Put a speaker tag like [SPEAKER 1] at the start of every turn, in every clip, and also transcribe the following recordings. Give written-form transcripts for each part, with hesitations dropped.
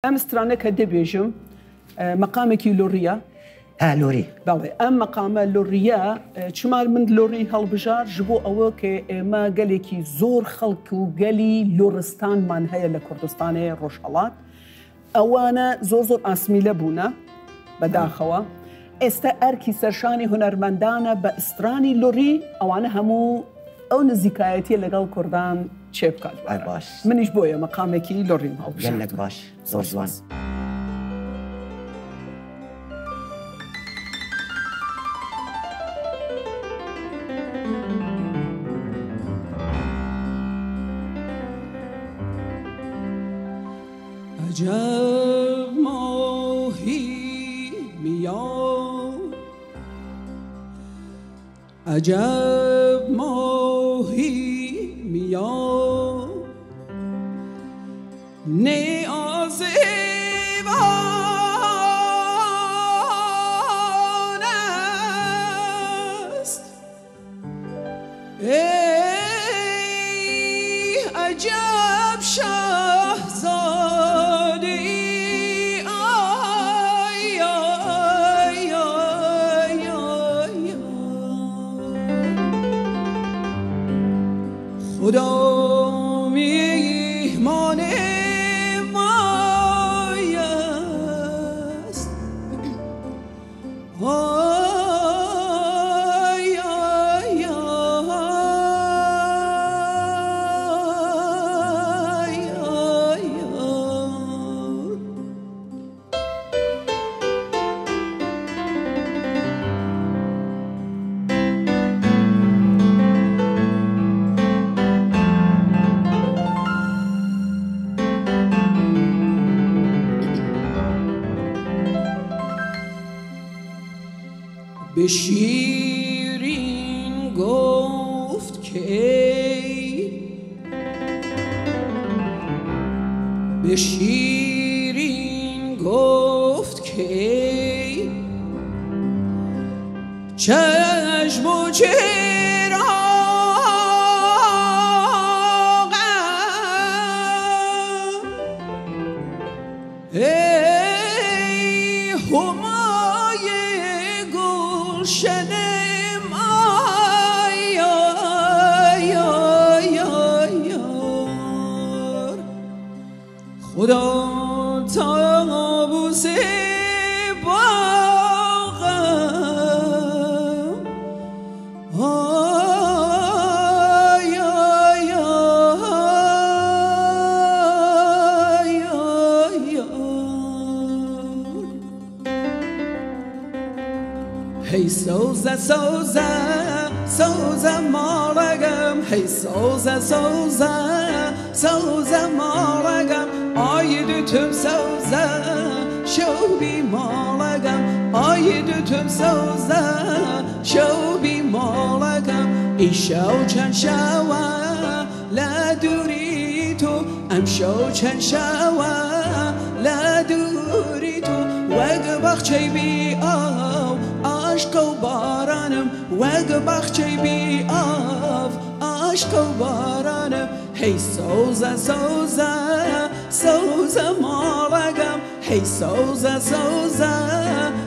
[SPEAKER 1] ام سترانك دبيجم مقامك لوريا
[SPEAKER 2] لوري
[SPEAKER 1] بالي ام مقام لوريا شمال من لوري هالبجار جبو اوك ما قالكي زور خلق وقالي لورستان من هي لكردستان روشالات اوانا زور اسمي لبونا بداخوا استا اركي سرشاني هنرمندانا باستراني لوري اوانا همو او نزیکایتی لگل کردان چه بکات
[SPEAKER 2] باش
[SPEAKER 1] منیش بویا مقامکی لوریم ها بشن
[SPEAKER 2] گلک باش زور زوان
[SPEAKER 3] عجب ماهی میاد عجب ماهی میاد نیاز حیوان است ای عجب شاهزاده خدا میهمان مای است به شیرین گفت که به شیرین گفت که چشم و چراغم ای همای گلشنم خدا طاووس باغم هی سوزه سوزه سوزه مارگم هی سوزه سوزه سوزه مارگم آید تم سوزه شو بی مارگم آید تم سوزه شو بی مارگم ای شو چند شوه لدوری تو ام شو چند شوه لدوری تو وگ بخچه بی آو عشق و بارانم وگ بخچه بی آو عشق و بارانم هی سوزه سوزه سوزه مالگم هی سوزه سوزه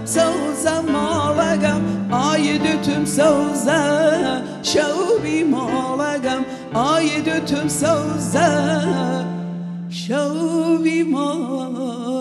[SPEAKER 3] سوزه مالگم آید تم سوزه شو بی مالگم آید تم سوزه شو بی مالگم